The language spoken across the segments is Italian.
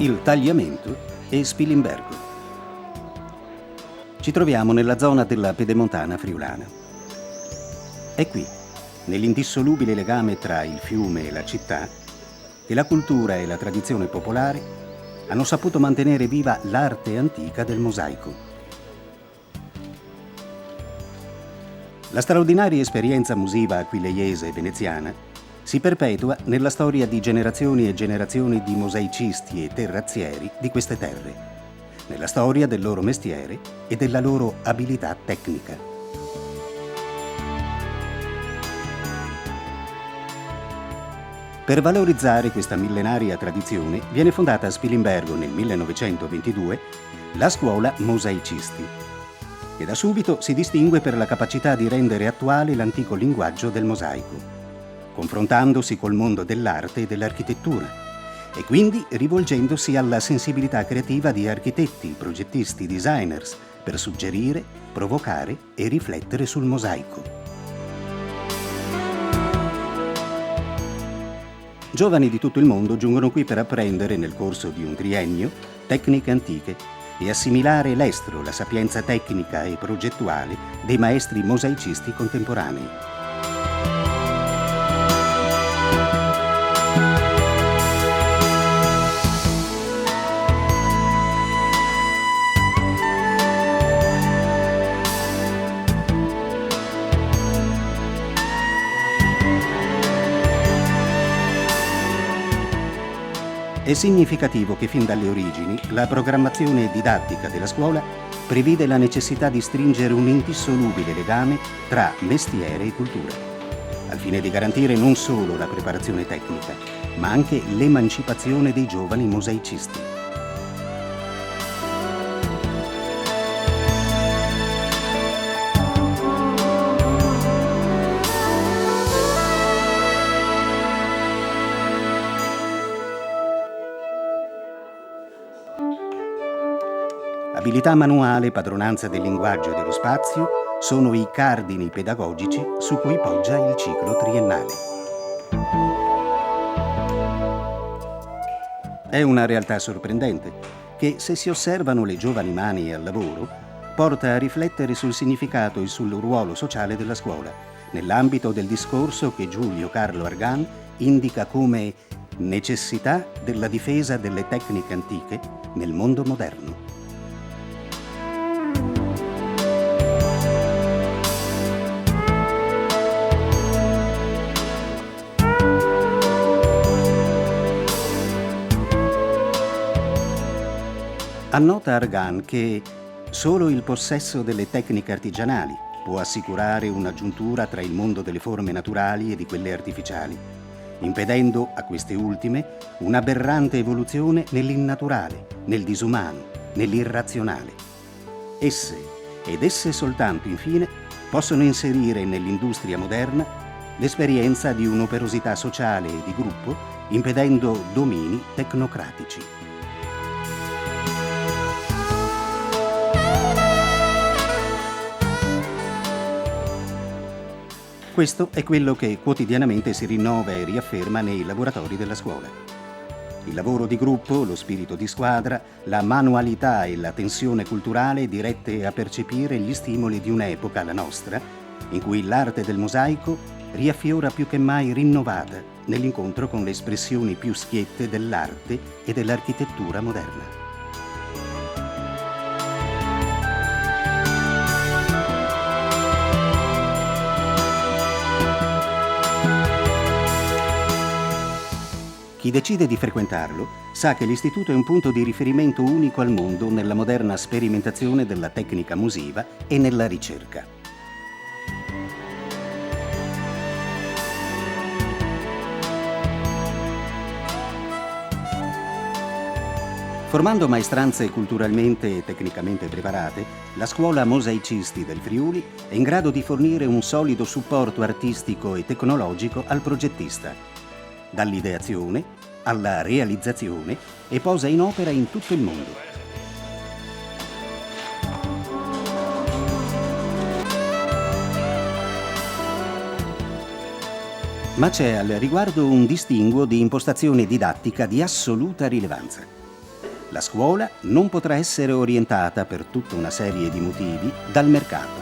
il tagliamento e Spilimbergo. Ci troviamo nella zona della Pedemontana friulana. È qui, nell'indissolubile legame tra il fiume e la città, che la cultura e la tradizione popolare hanno saputo mantenere viva l'arte antica del mosaico. La straordinaria esperienza musiva aquileiese e veneziana si perpetua nella storia di generazioni e generazioni di mosaicisti e terrazzieri di queste terre, nella storia del loro mestiere e della loro abilità tecnica. Per valorizzare questa millenaria tradizione viene fondata a Spilimbergo nel 1922 la Scuola Mosaicisti, che da subito si distingue per la capacità di rendere attuale l'antico linguaggio del mosaico, confrontandosi col mondo dell'arte e dell'architettura, e quindi rivolgendosi alla sensibilità creativa di architetti, progettisti, designers, per suggerire, provocare e riflettere sul mosaico. Giovani di tutto il mondo giungono qui per apprendere, nel corso di un triennio, tecniche antiche e assimilare l'estro, la sapienza tecnica e progettuale dei maestri mosaicisti contemporanei. È significativo che fin dalle origini la programmazione didattica della scuola prevede la necessità di stringere un indissolubile legame tra mestiere e cultura, al fine di garantire non solo la preparazione tecnica, ma anche l'emancipazione dei giovani mosaicisti. Abilità manuale, padronanza del linguaggio e dello spazio sono i cardini pedagogici su cui poggia il ciclo triennale. È una realtà sorprendente che, se si osservano le giovani mani al lavoro, porta a riflettere sul significato e sul ruolo sociale della scuola, nell'ambito del discorso che Giulio Carlo Argan indica come necessità della difesa delle tecniche antiche nel mondo moderno. Annota Argan che solo il possesso delle tecniche artigianali può assicurare una giuntura tra il mondo delle forme naturali e di quelle artificiali, impedendo a queste ultime un'aberrante evoluzione nell'innaturale, nel disumano, nell'irrazionale. Esse, ed esse soltanto, infine, possono inserire nell'industria moderna l'esperienza di un'operosità sociale e di gruppo, impedendo domini tecnocratici. Questo è quello che quotidianamente si rinnova e riafferma nei laboratori della scuola. Il lavoro di gruppo, lo spirito di squadra, la manualità e la tensione culturale dirette a percepire gli stimoli di un'epoca, la nostra, in cui l'arte del mosaico riaffiora più che mai rinnovata nell'incontro con le espressioni più schiette dell'arte e dell'architettura moderna. Chi decide di frequentarlo sa che l'istituto è un punto di riferimento unico al mondo nella moderna sperimentazione della tecnica musiva e nella ricerca. Formando maestranze culturalmente e tecnicamente preparate, la Scuola Mosaicisti del Friuli è in grado di fornire un solido supporto artistico e tecnologico al progettista, dall'ideazione alla realizzazione, e posa in opera in tutto il mondo. Ma c'è al riguardo un distinguo di impostazione didattica di assoluta rilevanza. La scuola non potrà essere orientata per tutta una serie di motivi dal mercato,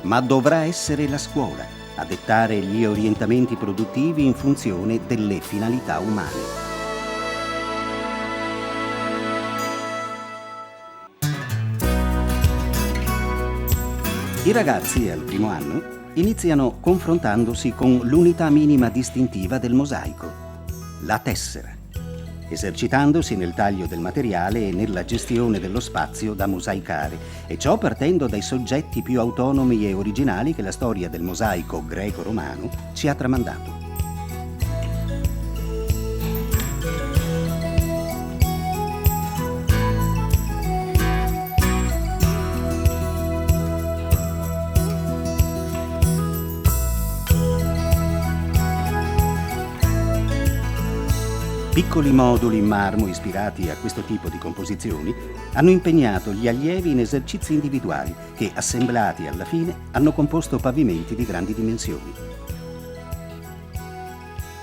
ma dovrà essere la scuola a dettare gli orientamenti produttivi in funzione delle finalità umane. I ragazzi al primo anno iniziano confrontandosi con l'unità minima distintiva del mosaico, la tessera, esercitandosi nel taglio del materiale e nella gestione dello spazio da mosaicare, e ciò partendo dai soggetti più autonomi e originali che la storia del mosaico greco-romano ci ha tramandato. Piccoli moduli in marmo ispirati a questo tipo di composizioni hanno impegnato gli allievi in esercizi individuali che, assemblati alla fine, hanno composto pavimenti di grandi dimensioni.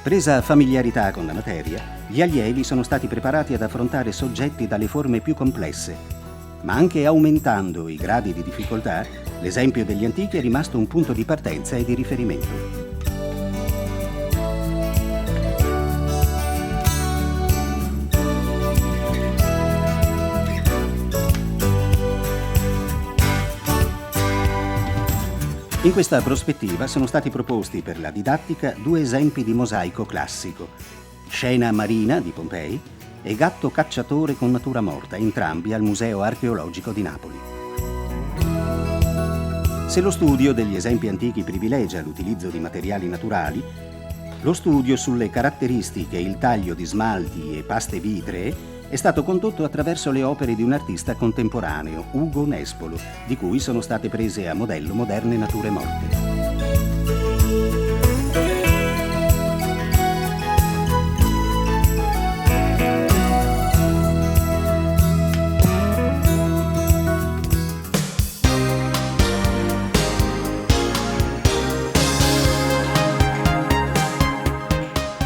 Presa familiarità con la materia, gli allievi sono stati preparati ad affrontare soggetti dalle forme più complesse, ma anche aumentando i gradi di difficoltà, l'esempio degli antichi è rimasto un punto di partenza e di riferimento. In questa prospettiva sono stati proposti per la didattica due esempi di mosaico classico: Scena marina di Pompei e Gatto cacciatore con natura morta, entrambi al Museo Archeologico di Napoli. Se lo studio degli esempi antichi privilegia l'utilizzo di materiali naturali, lo studio sulle caratteristiche e il taglio di smalti e paste vitree è stato condotto attraverso le opere di un artista contemporaneo, Ugo Nespolo, di cui sono state prese a modello moderne nature morte.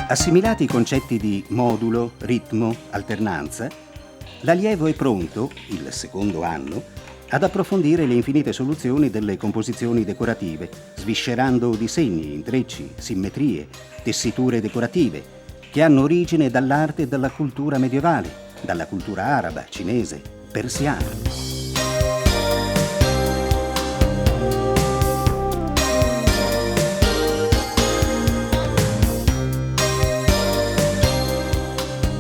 Assimilati i concetti di modulo, ritmo, alternanza, l'allievo è pronto, il secondo anno, ad approfondire le infinite soluzioni delle composizioni decorative, sviscerando disegni, intrecci, simmetrie, tessiture decorative, che hanno origine dall'arte e dalla cultura medievale, dalla cultura araba, cinese, persiana.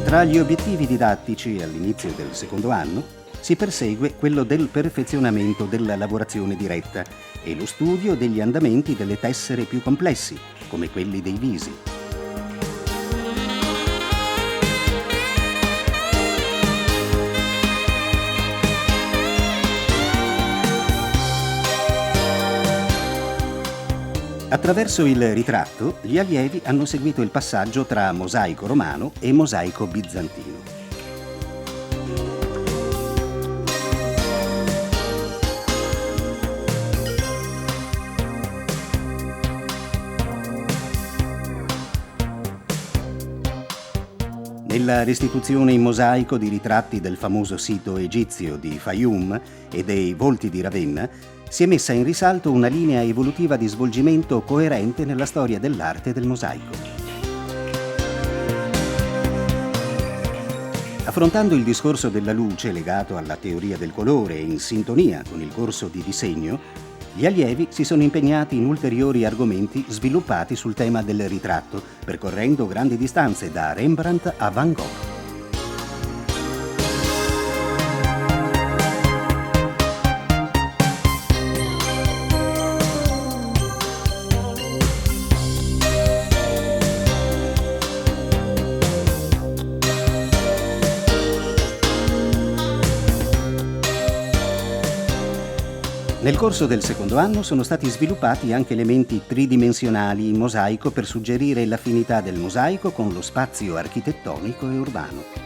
Tra gli obiettivi didattici all'inizio del secondo anno si persegue quello del perfezionamento della lavorazione diretta e lo studio degli andamenti delle tessere più complessi, come quelli dei visi. Attraverso il ritratto, gli allievi hanno seguito il passaggio tra mosaico romano e mosaico bizantino. Nella restituzione in mosaico di ritratti del famoso sito egizio di Fayum e dei volti di Ravenna si è messa in risalto una linea evolutiva di svolgimento coerente nella storia dell'arte del mosaico. Affrontando il discorso della luce legato alla teoria del colore e in sintonia con il corso di disegno, gli allievi si sono impegnati in ulteriori argomenti sviluppati sul tema del ritratto, percorrendo grandi distanze da Rembrandt a Van Gogh. Nel corso del secondo anno sono stati sviluppati anche elementi tridimensionali in mosaico per suggerire l'affinità del mosaico con lo spazio architettonico e urbano.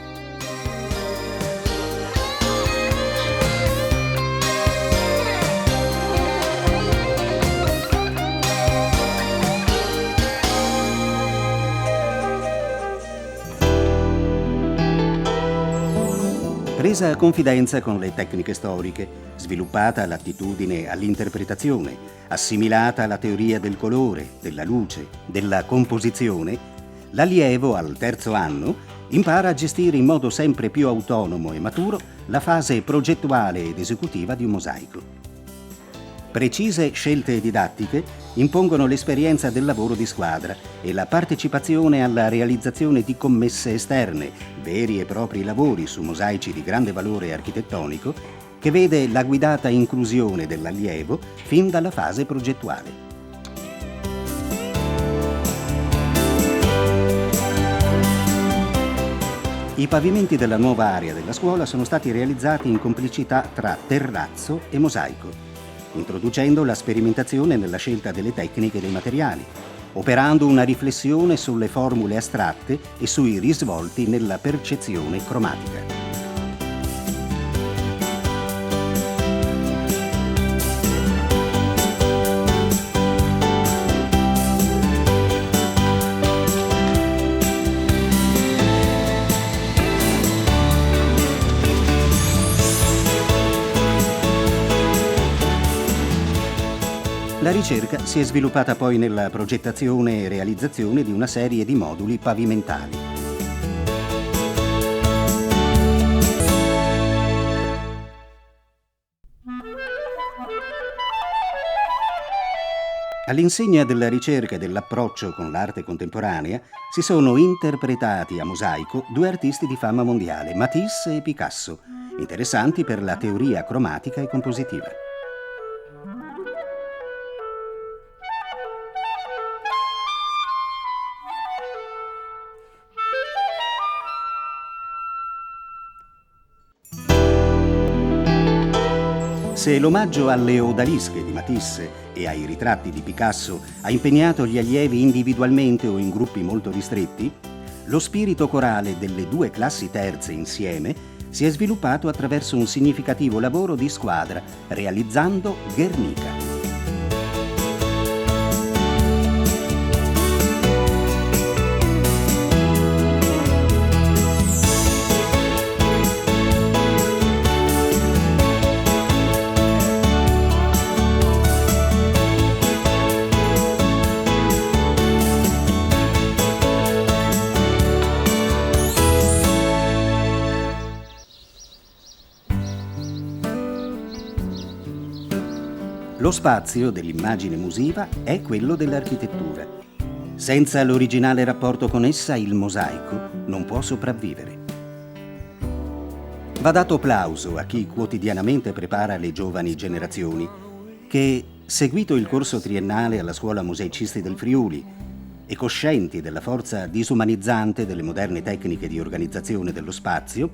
Presa confidenza con le tecniche storiche, sviluppata l'attitudine all'interpretazione, assimilata alla teoria del colore, della luce, della composizione, l'allievo al terzo anno impara a gestire in modo sempre più autonomo e maturo la fase progettuale ed esecutiva di un mosaico. Precise scelte didattiche impongono l'esperienza del lavoro di squadra e la partecipazione alla realizzazione di commesse esterne, veri e propri lavori su mosaici di grande valore architettonico, che vede la guidata inclusione dell'allievo fin dalla fase progettuale. I pavimenti della nuova area della scuola sono stati realizzati in complicità tra terrazzo e mosaico, introducendo la sperimentazione nella scelta delle tecniche e dei materiali, operando una riflessione sulle formule astratte e sui risvolti nella percezione cromatica. La ricerca si è sviluppata poi nella progettazione e realizzazione di una serie di moduli pavimentali. All'insegna della ricerca e dell'approccio con l'arte contemporanea si sono interpretati a mosaico due artisti di fama mondiale, Matisse e Picasso, interessanti per la teoria cromatica e compositiva. Se l'omaggio alle odalische di Matisse e ai ritratti di Picasso ha impegnato gli allievi individualmente o in gruppi molto ristretti, lo spirito corale delle due classi terze insieme si è sviluppato attraverso un significativo lavoro di squadra, realizzando Guernica. Lo spazio dell'immagine musiva è quello dell'architettura. Senza l'originale rapporto con essa, il mosaico non può sopravvivere. Va dato plauso a chi quotidianamente prepara le giovani generazioni, che, seguito il corso triennale alla Scuola Mosaicisti del Friuli e coscienti della forza disumanizzante delle moderne tecniche di organizzazione dello spazio,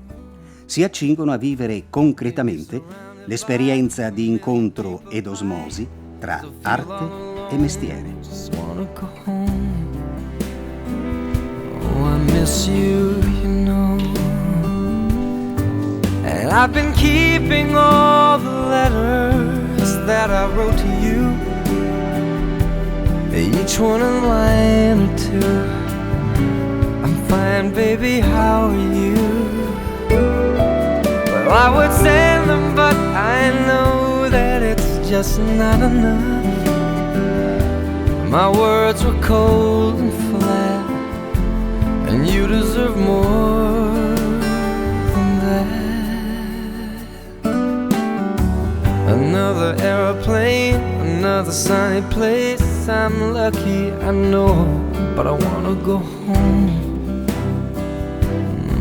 si accingono a vivere concretamente l'esperienza di incontro ed osmosi tra arte e mestiere. I miss you, you know. And I've been keeping all the letters that I wrote to you, each one a line or two. I'm fine, baby, how are you? Well, I would send them, but I know that it's just not enough. My words were cold and flat, and you deserve more than that. Another airplane, another sunny place. I'm lucky, I know, but I wanna go home.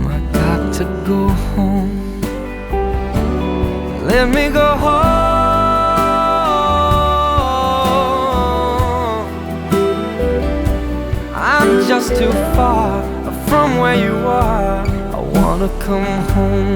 I got to go home. Let me go home. I'm just too far from where you are. I wanna come home.